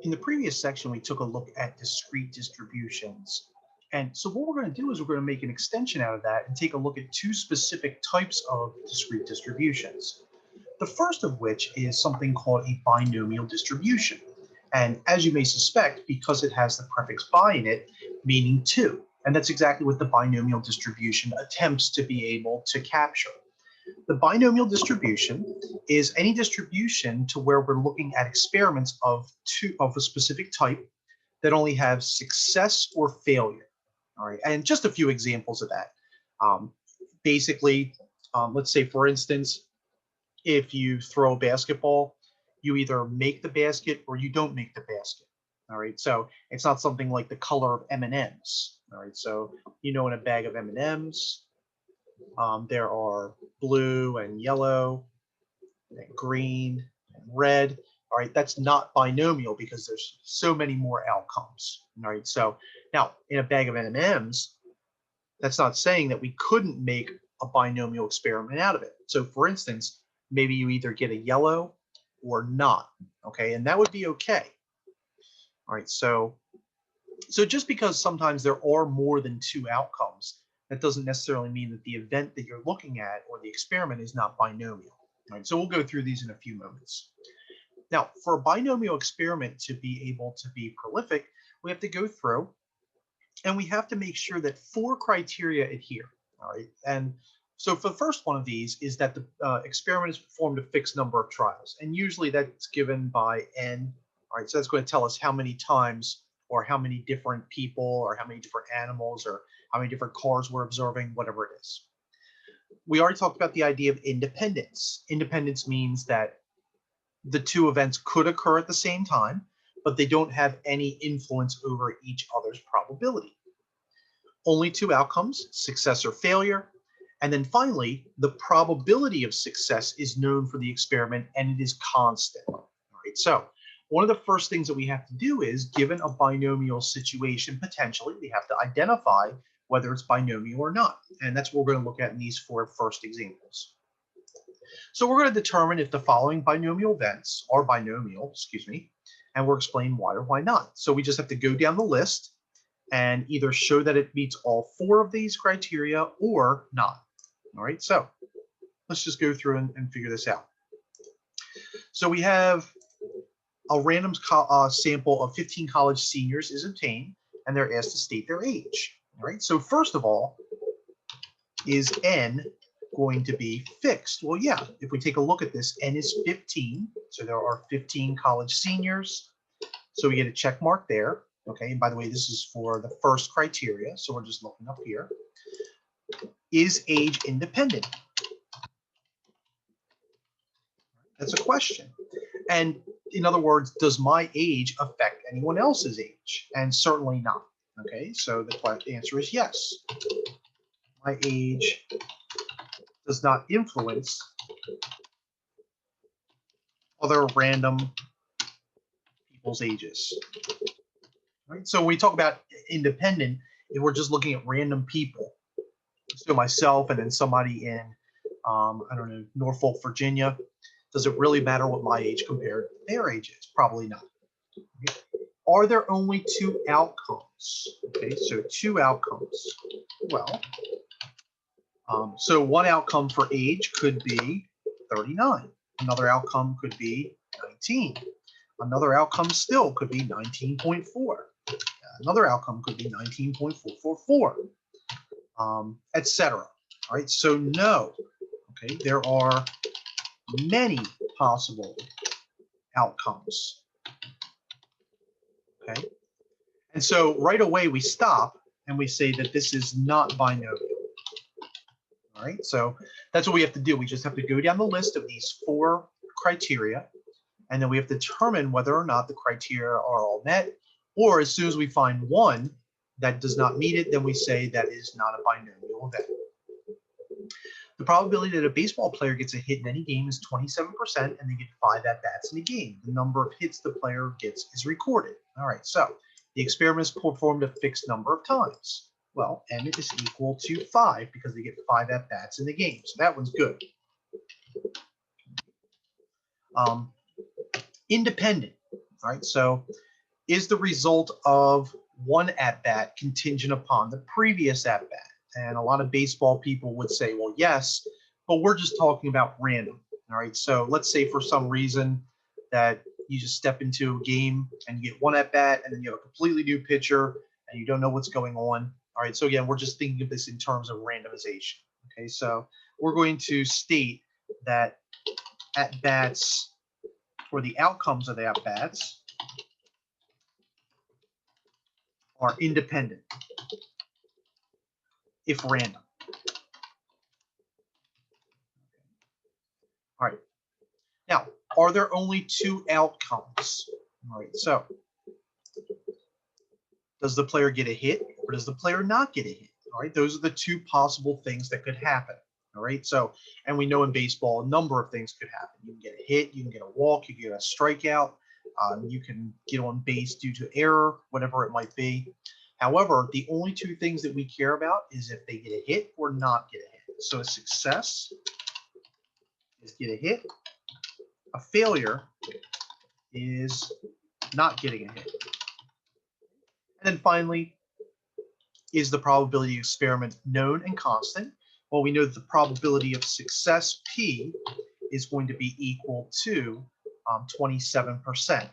In the previous section, we took a look at discrete distributions. And so what we're going to do is we're going to make an extension out of that and take a look at two specific types of discrete distributions. The first of which is something called a binomial distribution. And as you may suspect, because it has the prefix bi in it, meaning two. And that's exactly what the binomial distribution attempts to be able to capture. The binomial distribution is any distribution to where we're looking at experiments of a specific type that only have success or failure. All right, and just a few examples of that. Basically, let's say, for instance, if you throw a basketball, you either make the basket or you don't make the basket. All right, so it's not something like the color of M&Ms. All right, so in a bag of M&Ms, there are blue and yellow and green and red. All right, that's not binomial because there's so many more outcomes. All right, so now in a bag of M&Ms, that's not saying that we couldn't make a binomial experiment out of it. So for instance, maybe you either get a yellow or not, okay, and that would be okay. All right, so just because sometimes there are more than two outcomes, that doesn't necessarily mean that the event that you're looking at or the experiment is not binomial. All right, so we'll go through these in a few moments. Now, for a binomial experiment to be able to be prolific, we have to go through and we have to make sure that four criteria adhere. All right, and so for the first one of these is that the experiment has performed a fixed number of trials, and usually that's given by n. All right, so that's going to tell us how many times or how many different people or how many different animals or how many different cars we're observing, whatever it is. We already talked about the idea of independence. Independence means that the two events could occur at the same time, but they don't have any influence over each other's probability. Only two outcomes, success or failure. And then finally, the probability of success is known for the experiment and it is constant. All right, so one of the first things that we have to do is, given a binomial situation, potentially, we have to identify whether it's binomial or not. And that's what we're going to look at in these four first examples. So we're going to determine if the following binomial events are binomial, and we'll explain why or why not. So we just have to go down the list and either show that it meets all four of these criteria or not. All right, so let's just go through and figure this out. So we have a random sample of 15 college seniors is obtained, and they're asked to state their age. All right, so first of all, is n going to be fixed? Well, yeah, if we take a look at this, n is 15, so there are 15 college seniors, so we get a check mark there. Okay, and by the way, this is for the first criteria, so we're just looking up here. Is age independent? That's a question. And in other words, does my age affect anyone else's age? And certainly not. Okay, so the answer is yes. My age does not influence other random people's ages. Right? So when we talk about independent, if we're just looking at random people, so myself and then somebody in, I don't know, Norfolk, Virginia, does it really matter what my age compared to their age is? Probably not. Okay. Are there only two outcomes? Okay, so two outcomes. Well, so one outcome for age could be 39. Another outcome could be 19. Another outcome still could be 19.4. Another outcome could be 19.444, etc. All right, so no. Okay, there are many possible outcomes. Okay, and so right away we stop and we say that this is not binomial. All right, so that's what we have to do. We just have to go down the list of these four criteria, and then we have to determine whether or not the criteria are all met, or as soon as we find one that does not meet it, then we say that is not a binomial event. The probability that a baseball player gets a hit in any game is 27%, and they get 5 at-bats in a game. The number of hits the player gets is recorded. All right, so the experiment is performed a fixed number of times. Well, n is equal to 5 because they get 5 at-bats in the game. So that one's good. Independent. All right, so is the result of one at-bat contingent upon the previous at-bat? And a lot of baseball people would say, well, yes, but we're just talking about random. All right. So let's say for some reason that you just step into a game and you get one at-bat and then you have a completely new pitcher and you don't know what's going on. All right. So again, we're just thinking of this in terms of randomization. Okay. So we're going to state that at-bats, or the outcomes of the at-bats, are independent if random. All right. Now, are there only two outcomes? All right. So does the player get a hit or does the player not get a hit? All right. Those are the two possible things that could happen. All right. So, and we know in baseball, a number of things could happen. You can get a hit, you can get a walk, you can get a strikeout, you can get on base due to error, whatever it might be. However, the only two things that we care about is if they get a hit or not get a hit. So a success is get a hit. A failure is not getting a hit. And then finally, is the probability of experiment known and constant? Well, we know that the probability of success, P, is going to be equal to 27%.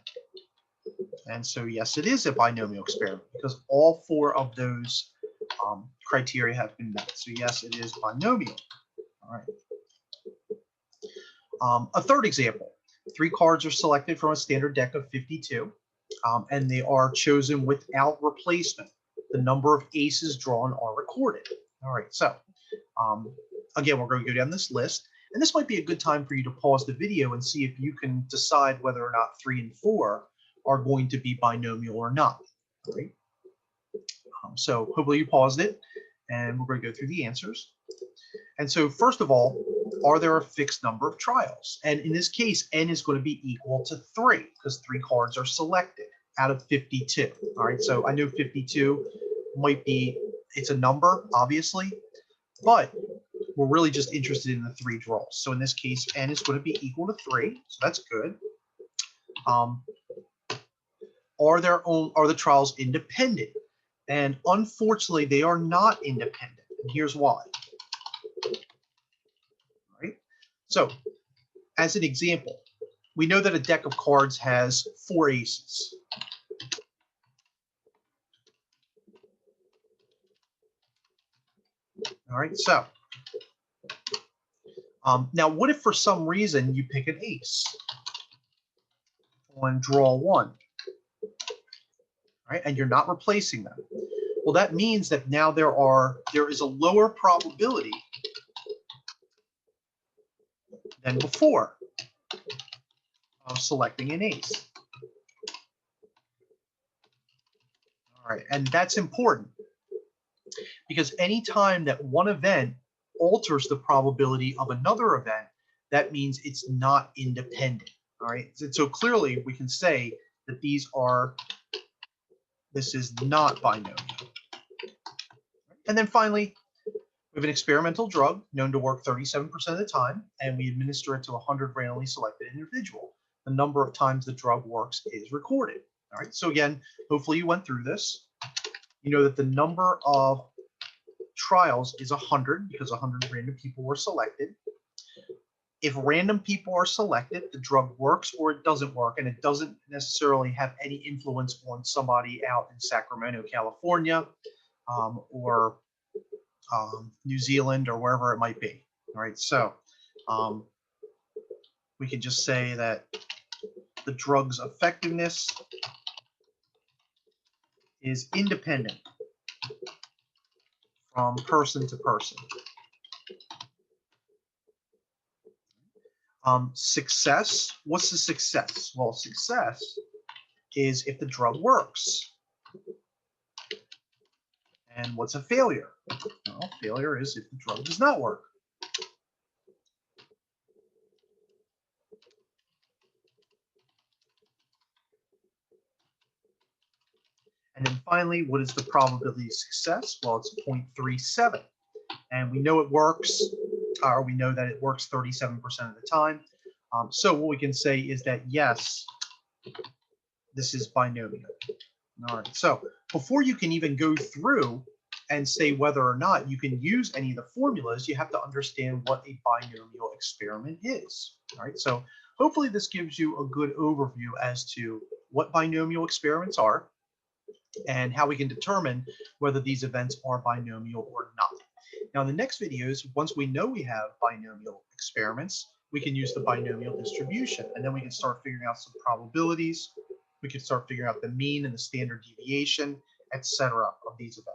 And so, yes, it is a binomial experiment because all four of those criteria have been met. So, yes, it is binomial. All right. A third example, 3 cards are selected from a standard deck of 52, and they are chosen without replacement. The number of aces drawn are recorded. All right, so again, we're going to go down this list, and this might be a good time for you to pause the video and see if you can decide whether or not 3 and 4 are going to be binomial or not. All right. So hopefully you paused it, and we're going to go through the answers. And so first of all, are there a fixed number of trials? And in this case, n is going to be equal to 3 because 3 cards are selected out of 52. All right, so I know 52 might be, it's a number, obviously, but we're really just interested in the 3 draws. So in this case, n is going to be equal to 3, so that's good. Are the trials independent? And unfortunately, they are not independent. And here's why. All right. So, as an example, we know that a deck of cards has 4 aces. All right. So, now what if for some reason you pick an ace on draw 1? Right, and you're not replacing them. Well, that means that now there is a lower probability than before of selecting an ace. All right, and that's important because anytime that one event alters the probability of another event, that means it's not independent. All right, so clearly we can say that this is not binomial. And then finally, we have an experimental drug known to work 37% of the time, and we administer it to 100 randomly selected individuals. The number of times the drug works is recorded. All right, so again, hopefully you went through this. You know that the number of trials is 100 because 100 random people were selected. If random people are selected, the drug works or it doesn't work, and it doesn't necessarily have any influence on somebody out in Sacramento, California, or New Zealand, or wherever it might be. All right, so we can just say that the drug's effectiveness is independent from person to person. Success, what's the success? Well, success is if the drug works. And what's a failure? Well, failure is if the drug does not work. And then finally, what is the probability of success? Well, it's 0.37. And we know it works, or we know that it works 37% of the time. So what we can say is that, yes, This is binomial. All right, so before you can even go through and say whether or not you can use any of the formulas, you have to understand what a binomial experiment is. All right, so hopefully this gives you a good overview as to what binomial experiments are and how we can determine whether these events are binomial or not. Now, in the next videos, once we know we have binomial experiments, we can use the binomial distribution, and then we can start figuring out some probabilities. We can start figuring out the mean and the standard deviation, etc., of these events.